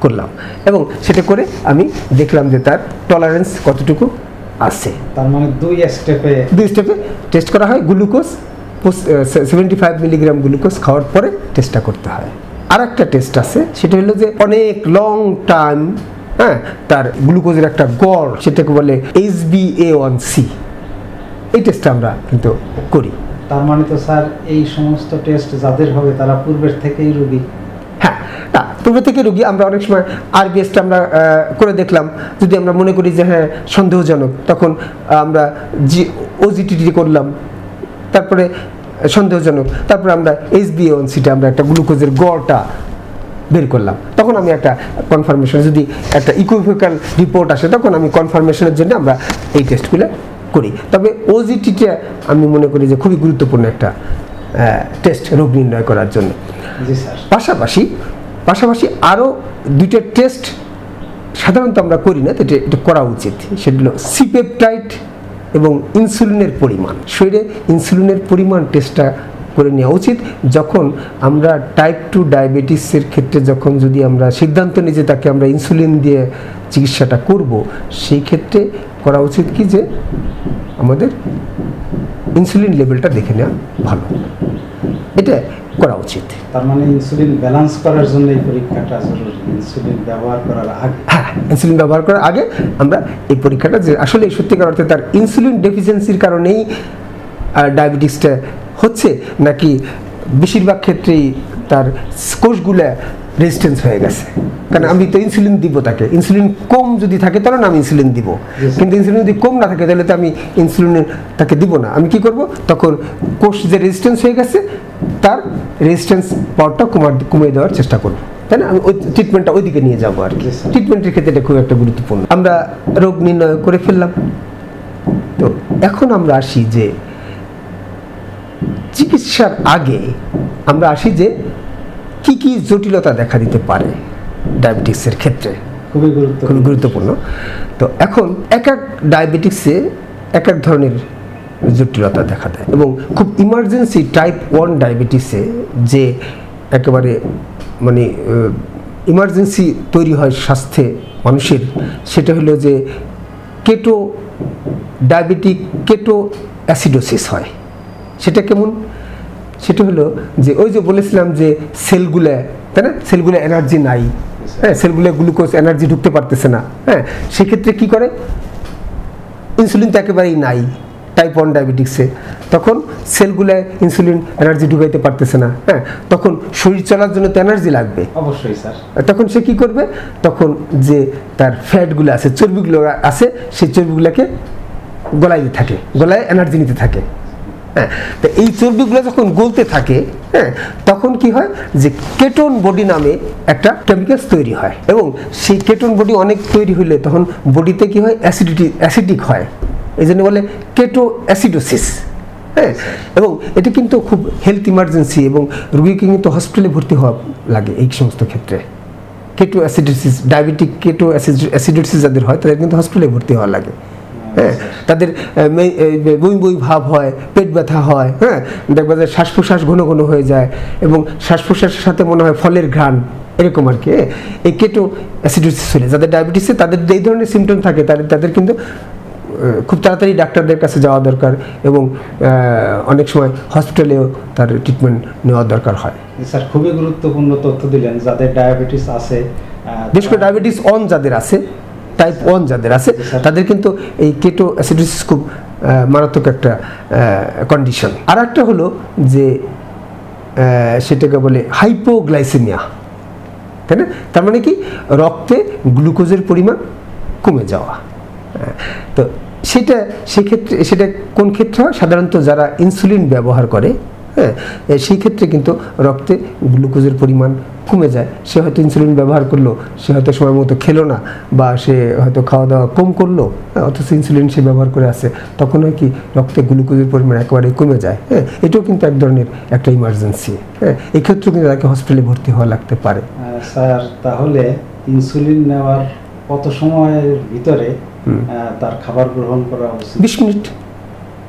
B: করলাম, এবং সেটা করে আমি দেখলাম যে তার টলারেন্স কতটুকু আছে।
A: তার মানে 2 স্টেপে
B: টেস্ট করা হয়। গ্লুকোজ 75 মিলিগ্রাম গ্লুকোজ খাওয়ার পরে টেস্টটা করতে হয়। আর একটা টেস্ট আছে, সেটা হলো যে অনেক লং টাইম, হ্যাঁ, তার গ্লুকোজের একটা গড়, সেটাকে বলে HbA1c। এই টেস্টটা আমরা কিন্তু করি।
A: তার মানে তো স্যার এই সমস্ত টেস্ট যাদের হবে তারা পূর্বের থেকেই রোগী।
B: হ্যাঁ, না, পূর্ব থেকে রোগী আমরা অনেক সময় আরবিএসটা আমরা করে দেখলাম, যদি আমরা মনে করি যে হ্যাঁ সন্দেহজনক, তখন আমরা ওজিটিটি করলাম, তারপরে সন্দেহজনক, তারপরে আমরা HbA1c-টা আমরা একটা গ্লুকোজের গড়টা বের করলাম, তখন আমি একটা কনফার্মেশন, যদি একটা ইকুইভোক্যাল রিপোর্ট আসে তখন আমি কনফার্মেশনের জন্য আমরা এই টেস্টগুলো করি। তবে ওজিটিটা আমি মনে করি যে খুবই গুরুত্বপূর্ণ একটা টেস্ট রোগ নির্ণয় করার জন্য।
A: জি স্যার।
B: পাশাপাশি আরও দুইটা টেস্ট সাধারণত আমরা করি না, এটা করা উচিত। সেটা হলো সিপেপটাইড এবং ইনসুলিনের পরিমাণ। শরীরে ইনসুলিনের পরিমাণ টেস্টটা করে নেওয়া উচিত। যখন আমরা টাইপ 2 ডায়াবেটিসের ক্ষেত্রে যখন যদি আমরা সিদ্ধান্ত নিই যে তাকে আমরা ইনসুলিন দিয়ে চিকিৎসাটা করব, সেই ক্ষেত্রে করা উচিত কি যে আমাদের ইনসুলিন লেভেলটা দেখে নেওয়া ভালো, এটা করা উচিত।
A: তার মানে ইনসুলিন ব্যালেন্স করার জন্য এই পরীক্ষাটা জরুরি, ইনসুলিন ব্যবহার করার আগে।
B: হ্যাঁ, ইনসুলিন ব্যবহার করার আগে আমরা এই পরীক্ষাটা, যে আসলে সত্যিকার অর্থে তার ইনসুলিন ডেফিসিয়েন্সির কারণেই ডায়াবেটিসটা হচ্ছে, নাকি বেশিরভাগ ক্ষেত্রেই তার কোষগুলা রেজিস্ট্যান্স হয়ে গেছে। কারণ আমি তো ইনসুলিন দিব তাকে, ইনসুলিন কম যদি থাকে তাহলে আমি ইনসুলিন দিব, কিন্তু ইনসুলিন যদি কম না থাকে তাহলে তো আমি ইনসুলিনের তাকে দিব না। আমি কি করব, তখন কোষ যে রেজিস্ট্যান্স হয়ে গেছে তার রেজিস্ট্যান্স পাওয়ারটা কমিয়ে দেওয়ার চেষ্টা করব, তাই না? আমি ওই ট্রিটমেন্টটা ওইদিকে নিয়ে যাবো আর কি। ট্রিটমেন্টের ক্ষেত্রে এটা খুব একটা গুরুত্বপূর্ণ। আমরা রোগ নির্ণয় করে ফেললাম, তো এখন আমরা আসি যে চিকিৎসার আগে আমরা আসি যে কি কি জটিলতা দেখা দিতে পারে ডায়াবেটিক্সের ক্ষেত্রে,
A: খুবই
B: গুরুত্বপূর্ণ। তো এখন এক ডায়াবেটিক্সে এক ধরনের জটিলতা দেখা দেয়, এবং খুব ইমার্জেন্সি টাইপ 1 ডায়াবেটিসে যে একেবারে মানে ইমার্জেন্সি তৈরি হয় স্বাস্থ্যে মানুষের, সেটা হলো যে ডায়াবেটিক কেটো অ্যাসিডোসিস হয়। সেটা কেমন? সেটা হলো যে ওই যে বলেছিলাম যে সেলগুলো, তাই না, সেলগুলো এনার্জি নাই, হ্যাঁ, সেলগুলো গ্লুকোজ এনার্জি ঢুকতে পারতেছে না, হ্যাঁ, সেক্ষেত্রে কি করে, ইনসুলিন তো একেবারেই নাই টাইপ 1 ডায়াবেটিক্সে, তখন সেলগুলো ইনসুলিন এনার্জি ঢুকাইতে পারতেছে না, হ্যাঁ, তখন শরীর চলার জন্য তো এনার্জি লাগবে
A: অবশ্যই স্যার।
B: তখন সে কি করবে, তখন যে তার ফ্যাটগুলো আছে, চর্বিগুলো আছে, সেই চর্বিগুলোকে গলাইতে থাকে, গলায় এনার্জি নিতে থাকে, হ্যাঁ। তো এই চর্বিগুলো যখন গলতে থাকে, হ্যাঁ, তখন কি হয় যে কেটোন বডি নামে একটা কেমিক্যালস তৈরি হয়, এবং সেই কেটোন বডি অনেক তৈরি হলে তখন বডিতে কি হয়, অ্যাসিডিক হয়, এই জন্য বলে কেটো অ্যাসিডোসিস, হ্যাঁ। এবং এটা কিন্তু খুব হেলথ ইমার্জেন্সি, এবং রোগীকে কিন্তু হসপিটালে ভর্তি হওয়া লাগে এই সমস্ত ক্ষেত্রে। কেটো অ্যাসিডোসিস, ডায়াবেটিক কেটো অ্যাসিডোসিস যাদের হয় তাদের কিন্তু হসপিটালে ভর্তি হওয়া লাগে, হ্যাঁ। তাদের বই ভাব হয়, পেট ব্যথা হয়, হ্যাঁ, দেখবা যে শ্বাস প্রশ্বাস ঘন ঘন হয়ে যায়, এবং শ্বাস প্রশ্বাসের সাথে মনে হয় ফলের ঘ্রাণ, এরকম আর কি। এই কেটো অ্যাসিডোসিস হলে যাদের ডায়াবেটিসে তাদের এই ধরনের সিমটম থাকে, তাদের কিন্তু খুব তাড়াতাড়ি ডাক্তারদের কাছে যাওয়া দরকার, এবং অনেক সময় হসপিটালেও তার ট্রিটমেন্ট নেওয়া দরকার হয়।
A: স্যার, খুবই গুরুত্বপূর্ণ তথ্য দিলেন। যাদের ডায়াবেটিস আছে,
B: বিশেষ করে ডায়াবেটিস যাদের আছে, টাইপ 1 যাদের আছে, তাদের কিন্তু এই কেটো অ্যাসিডোসিস খুব মারাত্মক একটা কন্ডিশন। আর একটা হলো যে সেটাকে বলে হাইপোগ্লাইসেমিয়া, তাই না? তার মানে কি, রক্তে গ্লুকোজের পরিমাণ কমে যাওয়া। তো সেটা কোন ক্ষেত্রে হয়? সাধারণত যারা ইনসুলিন ব্যবহার করে, হ্যাঁ, সেই ক্ষেত্রে কিন্তু রক্তে গ্লুকোজের পরিমাণ কমে যায়। সে হয়তো ইনসুলিন ব্যবহার করলো, সে হয়তো সময় মতো খেলো না, বা সে হয়তো খাওয়া দাওয়া কম করলো, অথচ ইনসুলিন সে ব্যবহার করে আসে, তখন হয় কি, রক্তে গ্লুকোজের পরিমাণ একেবারে কমে যায়, হ্যাঁ। এটাও কিন্তু এক ধরনের একটা ইমার্জেন্সি, হ্যাঁ। এক্ষেত্রেও কিন্তু তাকে হসপিটালে ভর্তি হওয়া লাগতে পারে।
A: স্যার, তাহলে ইনসুলিন নেওয়ার কত সময়ের ভিতরে তার খাবার গ্রহণ করা উচিত?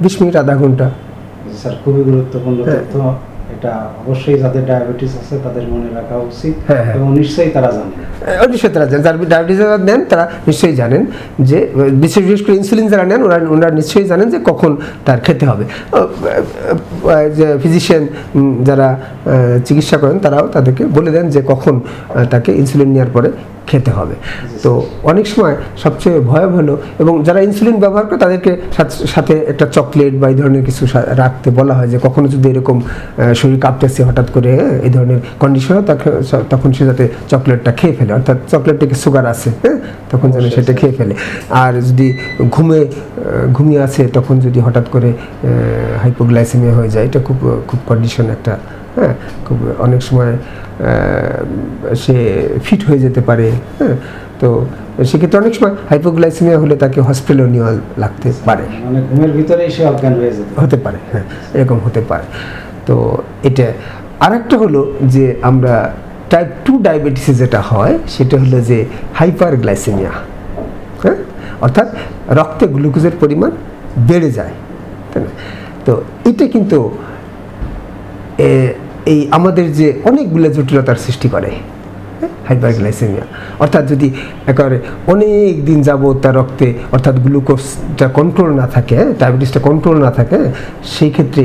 B: 20 মিনিট আধা ঘন্টা।
A: স্যার, খুবই গুরুত্বপূর্ণ তথ্য। এটা অবশ্যই যাদের ডায়াবেটিস আছে তাদের মনে রাখা উচিত, এবং নিশ্চয়ই তারা জানেন।
B: নিশ্চয়ই তারা জানেন, যারা ডায়াবেটিস নেন তারা নিশ্চয়ই জানেন যে, বিশেষ করে ইনসুলিন যারা নেন ওনারা নিশ্চয়ই জানেন যে কখন তার খেতে হবে। যে ফিজিশিয়ান যারা চিকিৎসা করেন তারাও তাদেরকে বলে দেন যে কখন তাকে ইনসুলিন নেওয়ার পরে খেতে হবে। তো অনেক সময় সবচেয়ে ভয়াবহ হলো, এবং যারা ইনসুলিন ব্যবহার করে তাদেরকে সাথে একটা চকলেট বা এই ধরনের কিছু রাখতে বলা হয়, যে কখনো যদি এরকম শরীর কাঁপতেছে হঠাৎ করে এই ধরনের কন্ডিশন হয়, তখন সে যাতে চকলেটটা খেয়ে ফেলে, অর্থাৎ চকলেট থেকে সুগার আছে, তখন যেন সেটা খেয়ে ফেলে। আর যদি ঘুমিয়ে আছে তখন যদি হঠাৎ করে হাইপোগ্লাইসেমিয়া হয়ে যায়, এটা খুব খুব কন্ডিশন একটা, খুব অনেক সময় সে ফিট হয়ে যেতে পারে। তো সেক্ষেত্রে অনেক সময় হাইপোগ্লাইসেমিয়া হলে তাকে হসপিটালে নেওয়া লাগতে পারে,
A: মানে ঘুমের ভিতরে সে অজ্ঞান হয়ে যেতে
B: হতে পারে, এরকম হতে পারে। তো এটা আরেকটা হলো যে আমরা টাইপ 2 ডায়াবেটিসে যেটা হয় সেটা হলো যে হাইপারগ্লাইসেমিয়া, অর্থাৎ রক্তে গ্লুকোজের পরিমাণ বেড়ে যায়, তাই না? তো এটা কিন্তু এই আমাদের যে অনেকগুলো জটিলতার সৃষ্টি করে হাইপারগ্লাইসেমিয়া, অর্থাৎ যদি একেবারে অনেক দিন যাবত তার রক্তে অর্থাৎ গ্লুকোজটা কন্ট্রোল না থাকে, ডায়াবেটিসটা কন্ট্রোল না থাকে, সেই ক্ষেত্রে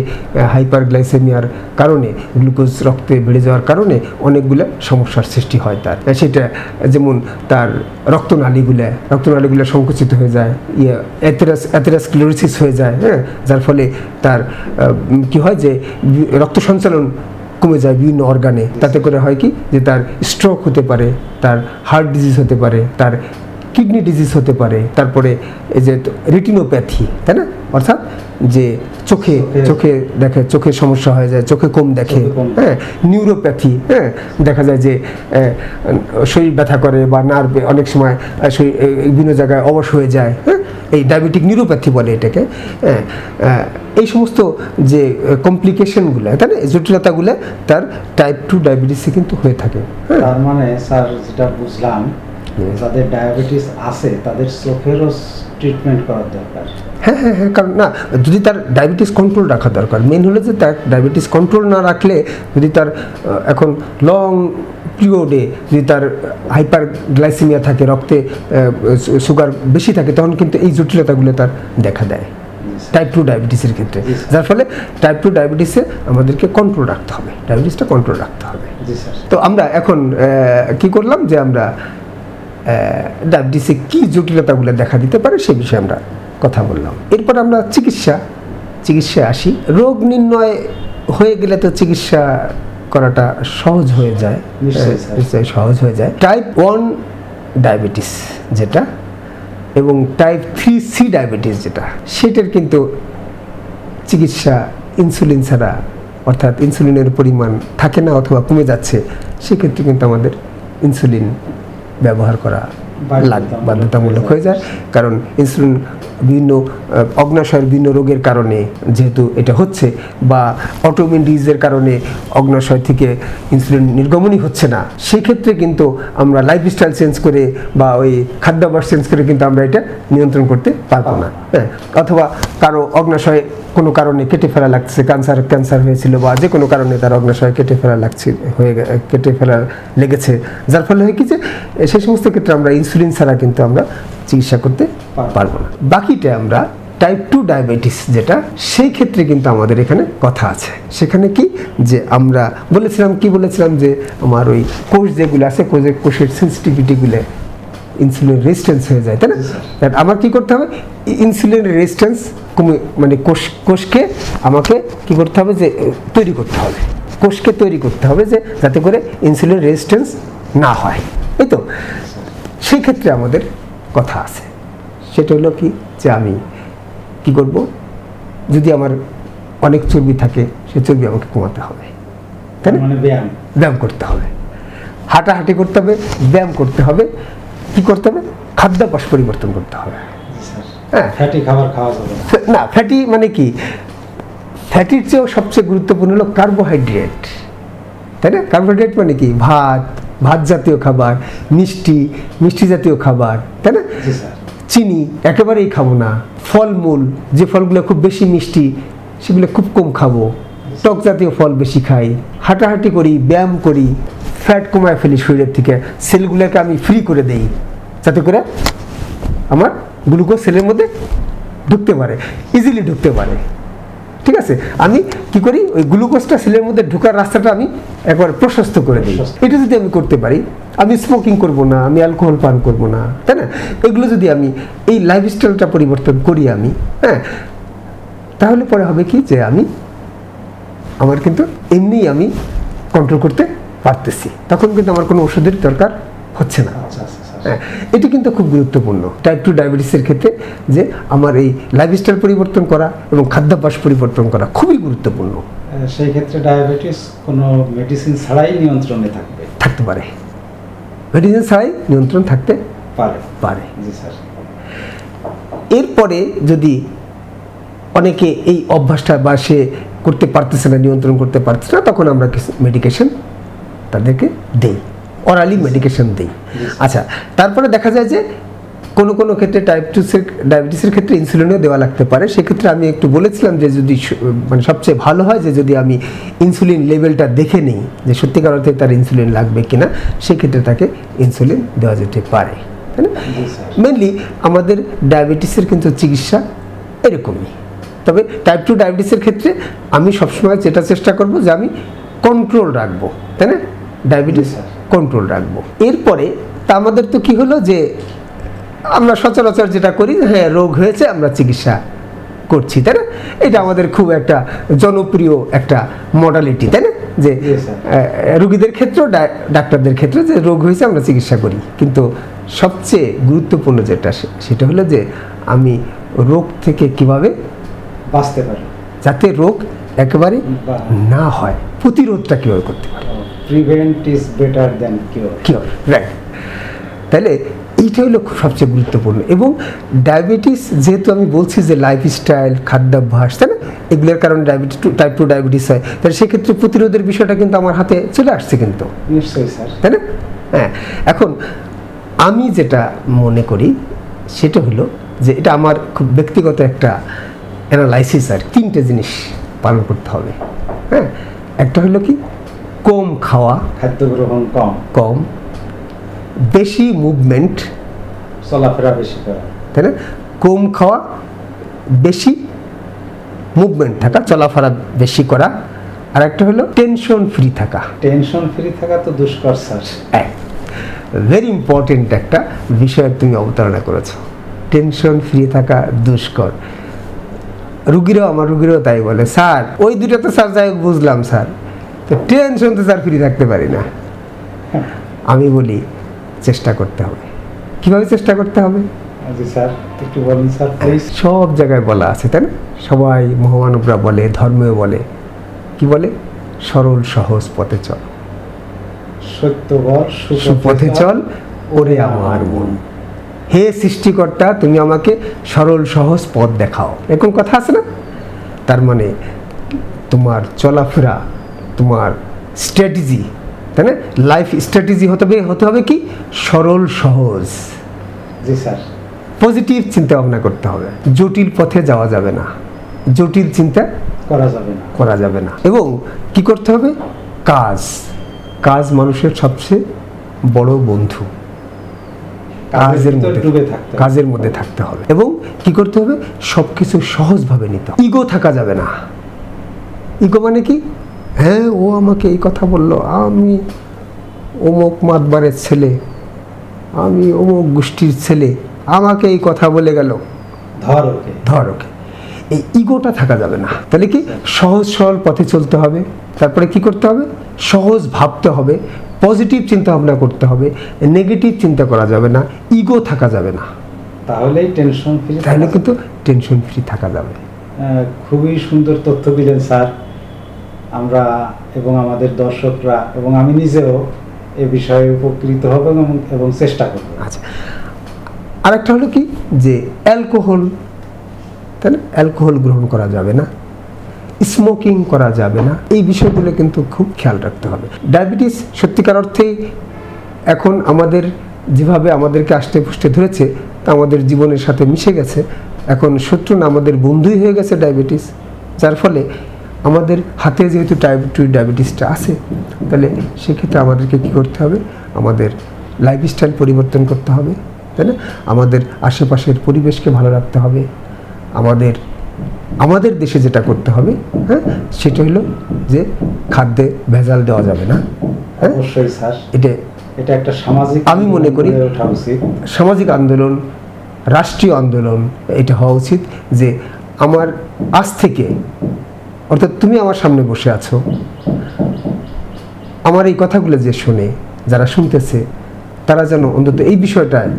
B: হাইপারগ্লাইসেমিয়ার কারণে গ্লুকোজ রক্তে বেড়ে যাওয়ার কারণে অনেকগুলো সমস্যার সৃষ্টি হয় তার। সেটা যেমন তার রক্তনালীগুলো সংকুচিত হয়ে যায়, অ্যাথেরোস্ক্লেরোসিস হয়ে যায়, যার ফলে তার কি হয় যে রক্ত সঞ্চালন কমে যায় বিভিন্ন অর্গানে। তাতে করে হয় কি যে তার স্ট্রোক হতে পারে, তার হার্ট ডিজিজ হতে পারে, তার কিডনি ডিজিজ হতে পারে, তারপরে এই যে রেটিনোপ্যাথি, তাই না, অর্থাৎ যে চোখের সমস্যা হয়ে যায়, চোখে কম দেখে, নিউরোপ্যাথি, দেখা যায় যে শরীর ব্যথা করে বা নার্ভে অনেক সময় বিভিন্ন জায়গায় অবশ হয়ে যায়, এই ডায়াবেটিক নিউরোপ্যাথি বলে এটাকে। এই সমস্ত যে কমপ্লিকেশনগুলো, তাই না, জটিলতাগুলো তার টাইপ 2 ডায়াবেটিসে কিন্তু হয়ে থাকে।
A: তার মানে স্যার যেটা বুঝলাম, যাদের ডায়াবেটিস আছে তাদের চোখেরও ট্রিটমেন্ট করার দরকার।
B: হ্যাঁ, কারণ না, যদি তার ডায়াবেটিস কন্ট্রোল রাখা দরকার। মেন হলো যে তার ডায়াবেটিস কন্ট্রোল না রাখলে, যদি তার এখন লং পিরিয়ডে যদি তার হাইপারগ্লাইসেমিয়া থাকে, রক্তে সুগার বেশি থাকে, তখন কিন্তু এই জটিলতাগুলো তার দেখা দেয় টাইপ 2 ডায়াবেটিসের ক্ষেত্রে। যার ফলে টাইপ 2 ডায়াবেটিসে আমাদেরকে কন্ট্রোল রাখতে হবে, ডায়াবেটিসটা কন্ট্রোল রাখতে হবে। তো আমরা এখন কি করলাম যে আমরা ডায়াবেটিসে কী জটিলতাগুলো দেখা দিতে পারে সে বিষয়ে আমরা কথা বললাম। এরপর আমরা চিকিৎসায় আসি। রোগ নির্ণয় হয়ে গেলে তো চিকিৎসা করাটা সহজ হয়ে যায়, নিশ্চয়ই সহজ হয়ে যায়। টাইপ 1 ডায়াবেটিস যেটা এবং টাইপ 3C ডায়াবেটিস যেটা, সেটার কিন্তু চিকিৎসা ইনসুলিন ছাড়া, অর্থাৎ ইনসুলিনের পরিমাণ থাকে না অথবা কমে যাচ্ছে, সেক্ষেত্রে কিন্তু আমাদের ইনসুলিন ব্যবহার করা বাধ্যতামূলক হয়ে যায়। কারণ ইনসুলিন বিভিন্ন অগ্নাশয়ের বিভিন্ন রোগের কারণে যেহেতু এটা হচ্ছে, বা অটোইমিউন ডিজিজের কারণে অগ্নাশয় থেকে ইনসুলিন নির্গমনই হচ্ছে না, সেক্ষেত্রে কিন্তু আমরা লাইফস্টাইল চেঞ্জ করে বা ওই খাদ্যাভ্যাস চেঞ্জ করে কিন্তু আমরা এটা নিয়ন্ত্রণ করতে পারবো না। অথবা কারো অগ্নাশয় কোনো কারণে কেটে ফেলা লাগছে, ক্যান্সার হয়েছিল বা যে কোনো কারণে তার অগ্নাশয় কেটে ফেলা লেগেছে, যার ফলে হয় কি যে সেই সমস্ত ক্ষেত্রে আমরা ইনসুলিন ছাড়া কিন্তু আমরা চিকিৎসা করতে পারবো না। বাকিটা আমরা টাইপ 2 ডায়াবেটিস যেটা, সেই ক্ষেত্রে কিন্তু আমাদের এখানে কথা আছে। সেখানে কি যে আমরা বলেছিলাম যে আমার ওই কোষ যেগুলো আছে, কোষের সেন্সিটিভিটিগুলো ইনসুলিন রেজিস্ট্যান্স হয়ে যায়, তাই না? আমার কি করতে হবে, ইনসুলিন রেজিস্ট্যান্স মানে কোষকে আমাকে কি করতে হবে, যে তৈরি করতে হবে, কোষকে তৈরি করতে হবে, যে যাতে করে ইনসুলিন রেজিস্ট্যান্স না হয়। এই তো সেই ক্ষেত্রে আমাদের কথা আছে। সেটা হলো কি যে আমি কি করব, যদি আমার অনেক চর্বি থাকে, সে চর্বি আমাকে কমাতে হবে, তাই না?
A: মানে
B: ব্যায়াম করতে হবে, হাঁটাহাঁটি করতে হবে, ব্যায়াম করতে হবে, কি করতে হবে, খাদ্যাভ্যাস পরিবর্তন করতে হবে।
A: ফ্যাটি খাবার খাওয়া যাবে
B: না। ফ্যাটি মানে কি, ফ্যাটির চেয়েও সবচেয়ে গুরুত্বপূর্ণ হলো কার্বোহাইড্রেট, তাই না? কার্বোহাইড্রেট মানে কি, ভাত জাতীয় খাবার, মিষ্টি জাতীয় খাবার, তাই না? চিনি একেবারেই খাবো না। ফলমূল, যে ফলগুলো খুব বেশি মিষ্টি সেগুলো খুব কম খাবো। টক জাতীয় ফল বেশি খাই, হাঁটাহাঁটি করি, ব্যায়াম করি, ফ্যাট কমায় ফেলি শরীরের থেকে, সেলগুলোকে আমি ফ্রি করে দেই, যাতে করে আমার গ্লুকোজ সেলের মধ্যে ঢুকতে পারে, ইজিলি ঢুকতে পারে। ঠিক আছে, আমি কি করি, ওই গ্লুকোজটা সেলের মধ্যে ঢোকার রাস্তাটা আমি একবার প্রশস্ত করে দিই। এটা যদি আমি করতে পারি, আমি স্মোকিং করব না, আমি অ্যালকোহল পান করব না, তাই না? এগুলো যদি আমি এই লাইফস্টাইলটা পরিবর্তন করি আমি, হ্যাঁ, তাহলে পরে হবে কি যে আমার কিন্তু এমনিই আমি কন্ট্রোল করতে পারতেছি, তখন কিন্তু আমার কোনো ওষুধের দরকার হচ্ছে না।
A: আচ্ছা আচ্ছা স্যার।
B: হ্যাঁ, এটি কিন্তু খুব গুরুত্বপূর্ণ টাইপ 2 ডায়াবেটিসের ক্ষেত্রে, যে আমার এই লাইফস্টাইল পরিবর্তন করা এবং খাদ্যাভ্যাস পরিবর্তন করা খুবই গুরুত্বপূর্ণ।
A: সেই ক্ষেত্রে ডায়াবেটিস কোনো মেডিসিন ছাড়াই নিয়ন্ত্রণে
B: থাকতে পারে, মেডিসিন ছাড়াই নিয়ন্ত্রণ থাকতে পারে।
A: জি স্যার।
B: এরপরে যদি অনেকে এই অভ্যাসটা বা সে করতে পারতেছে না, নিয়ন্ত্রণ করতে পারতেছে না, তখন আমরা কিছু মেডিকেশন তাদেরকে দেই, অরালি মেডিকেশন দেই। আচ্ছা, তারপরে দেখা যায় যে কোনো কোনো ক্ষেত্রে টাইপ 2 ডায়াবেটিসের ক্ষেত্রে ইনসুলিনও দেওয়া লাগতে পারে। সেক্ষেত্রে আমি একটু বলেছিলাম যে যদি মানে সবচেয়ে ভালো হয় যে যদি আমি ইনসুলিন লেভেলটা দেখে নিই যে সত্যিকার অর্থে তার ইনসুলিন লাগবে কিনা, সেক্ষেত্রে তাকে ইনসুলিন দেওয়া যেতে পারে, তাই না? মেনলি আমাদের ডায়াবেটিসের কিন্তু চিকিৎসা এরকমই। তবে টাইপ 2 ডায়াবেটিসের ক্ষেত্রে আমি সবসময় যেটা চেষ্টা করব যে আমি কন্ট্রোল রাখবো, তাই না? ডায়াবেটিস কন্ট্রোল রাখবো। এরপরে তা আমাদের তো কি হলো যে আমরা সচরাচর যেটা করি, হ্যাঁ রোগ হয়েছে আমরা চিকিৎসা করছি, তাই না? এটা আমাদের খুব একটা জনপ্রিয় একটা মডালিটি, তাই না? যে রোগীদের ক্ষেত্রেও ডাক্তারদের ক্ষেত্রে যে রোগ হয়েছে আমরা চিকিৎসা করি। কিন্তু সবচেয়ে গুরুত্বপূর্ণ যেটা সেটা হলো যে আমি রোগ থেকে কিভাবে
A: বাঁচতে পারি,
B: যাতে রোগ একেবারে না হয়, প্রতিরোধটা কীভাবে করতে পারি।
A: Prevent is better than cure,
B: right. তাহলে এইটা হলো সবচেয়ে গুরুত্বপূর্ণ। এবং ডায়াবেটিস যেহেতু আমি বলছি যে লাইফস্টাইল, খাদ্যাভ্যাস, তাই না, এগুলোর কারণে টাইপ 2 ডায়াবেটিস হয়, তাহলে সেক্ষেত্রে প্রতিরোধের বিষয়টা কিন্তু আমার হাতে চলে আসছে কিন্তু,
A: নিশ্চয়ই স্যার,
B: তাই না? হ্যাঁ, এখন আমি যেটা মনে করি সেটা হলো যে এটা আমার খুব ব্যক্তিগত একটা অ্যানালাইসিস, আর 3টে জিনিস পালন করতে হবে। হ্যাঁ, একটা হলো কি কম খাওয়া,
A: খাদ্য গ্রহণ কম,
B: বেশি মুভমেন্ট,
A: চলাফেরা বেশি করা,
B: তাই না? কম খাওয়া, বেশি মুভমেন্ট থাকা, চলাফেরা বেশি করা। আর একটা হলো টেনশন ফ্রি থাকা।
A: টেনশন ফ্রি থাকা তো দুষ্কর স্যার।
B: ভেরি ইম্পর্টেন্ট একটা বিষয় তুমি অবতারণা করেছো, টেনশন ফ্রি থাকা দুষ্কর। আমার রুগীরাও তাই বলে, স্যার ওই দুটো তো স্যার যাই বুঝলাম স্যার, তো টেনশন তো স্যার ফ্রি থাকতে পারি না। আমি বলি চেষ্টা করতে হবে। কিভাবে চেষ্টা করতে হবে?
A: জি স্যার, একটু বলুন স্যার প্লিজ।
B: সব জায়গায় বলা আছে, তাই না? সবাই মহামানবরা বলে, ধর্মেও বলে, কি বলে? সরল সহজ পথে চল,
A: সত্য বল
B: সুপথে চল ওরে আমার মন। হে সৃষ্টিকর্তা, তুমি আমাকে সরল সহজ পথ দেখাও, এরকম কথা আছে না? তার মানে তোমার চলাফেরা, তোমার স্ট্র্যাটেজি, তাই না, লাইফ স্ট্র্যাটেজি হতে হবে কি সরল সহজ।
A: জি স্যার।
B: পজিটিভ চিন্তা ভাবনা করতে হবে, জটিল পথে যাওয়া যাবে না, জটিল চিন্তা করা যাবে না। এবং কি করতে হবে? কাজ মানুষের সবচেয়ে বড় বন্ধু। কাজের মধ্যে থাকতে হবে। এবং কি করতে হবে? সবকিছু সহজভাবে নিতে হবে, ইগো থাকা যাবে না। ইগো মানে কি? হ্যাঁ ও আমাকে এই কথা বললো, আমি অমুক মাতবারের ছেলে, আমি অমুক গোষ্ঠীর ছেলে, আমাকে এই কথা বলে গেল, ধর ওকে। এই ইগোটা থাকা যাবে না। তাহলে কি সহজ সরল পথে চলতে হবে। তারপরে কি করতে হবে? সহজ ভাবতে হবে, পজিটিভ চিন্তা ভাবনা করতে হবে, নেগেটিভ চিন্তা করা যাবে না, ইগো থাকা যাবে না। তাহলে কিন্তু টেনশন ফ্রি থাকা যাবে।
A: খুবই সুন্দর তথ্য দিলেন স্যার। আমরা এবং আমাদের দর্শকরা এবং আমি নিজেও এ বিষয়ে উপকৃত হব এবং চেষ্টা করব।
B: আচ্ছা, আরেকটা হলো কি যে অ্যালকোহল, তাই না, অ্যালকোহল গ্রহণ করা যাবে না, স্মোকিং করা যাবে না। এই বিষয়গুলো কিন্তু খুব খেয়াল রাখতে হবে। ডায়াবেটিস সত্যিকার অর্থেই এখন আমাদের যেভাবে আমাদেরকে আষ্টে পুষ্টে ধরেছে তা আমাদের জীবনের সাথে মিশে গেছে। এখন শত্রু না, আমাদের বন্ধুই হয়ে গেছে ডায়াবেটিস। যার ফলে আমাদের হাতে যেহেতু টাইপ 2 ডায়াবেটিসটা আছে, তাহলে সেক্ষেত্রে আমাদেরকে কী করতে হবে? আমাদের লাইফস্টাইল পরিবর্তন করতে হবে, তাই না? আমাদের আশেপাশের পরিবেশকে ভালো রাখতে হবে। আমাদের দেশে যেটা করতে হবে, হ্যাঁ, সেটা হলো যে খাদ্যে ভেজাল দেওয়া যাবে না।
A: অবশ্যই স্যার, এটা একটা সামাজিক
B: আমি মনে করি
A: আন্দোলন হয়ে ওঠা উচিত।
B: সামাজিক আন্দোলন, রাষ্ট্রীয় আন্দোলন এটা হওয়া উচিত যে আমার আজ থেকে, অর্থাৎ তুমি আমার সামনে বসে আছো, আমার এই কথাগুলো যে শোনে, যারা শুনতেছে, তারা যেন অন্তত এই বিষয়টায়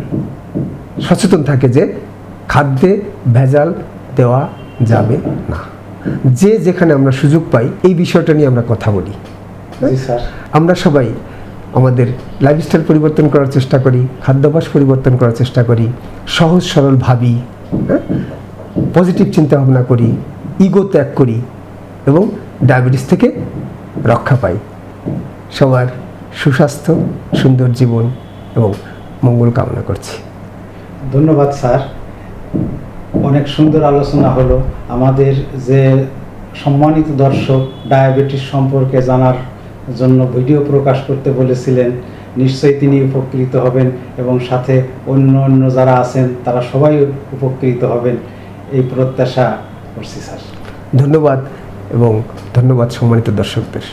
B: সচেতন থাকে যে খাদ্যে ভেজাল দেওয়া যাবে না। যে যেখানে আমরা সুযোগ পাই এই বিষয়টা নিয়ে আমরা কথা বলি।
A: জি স্যার।
B: আমরা সবাই আমাদের লাইফস্টাইল পরিবর্তন করার চেষ্টা করি, খাদ্যাভ্যাস পরিবর্তন করার চেষ্টা করি, সহজ সরল ভাবি, পজিটিভ চিন্তা ভাবনা করি, ইগো ত্যাগ করি এবং ডায়াবেটিস থেকে রক্ষা পাই। সবার সুস্বাস্থ্য, সুন্দর জীবন এবং মঙ্গল কামনা করছি।
A: ধন্যবাদ স্যার, অনেক সুন্দর আলোচনা হলো। আমাদের যে সম্মানিত দর্শক ডায়াবেটিস সম্পর্কে জানার জন্য ভিডিও প্রকাশ করতে বলেছিলেন, নিশ্চয়ই তিনি উপকৃত হবেন এবং সাথে অন্য অন্য যারা আছেন তারা সবাই উপকৃত হবেন, এই প্রত্যাশা করছি স্যার।
B: ধন্যবাদ এবং ধন্যবাদ সম্মানিত দর্শকদের।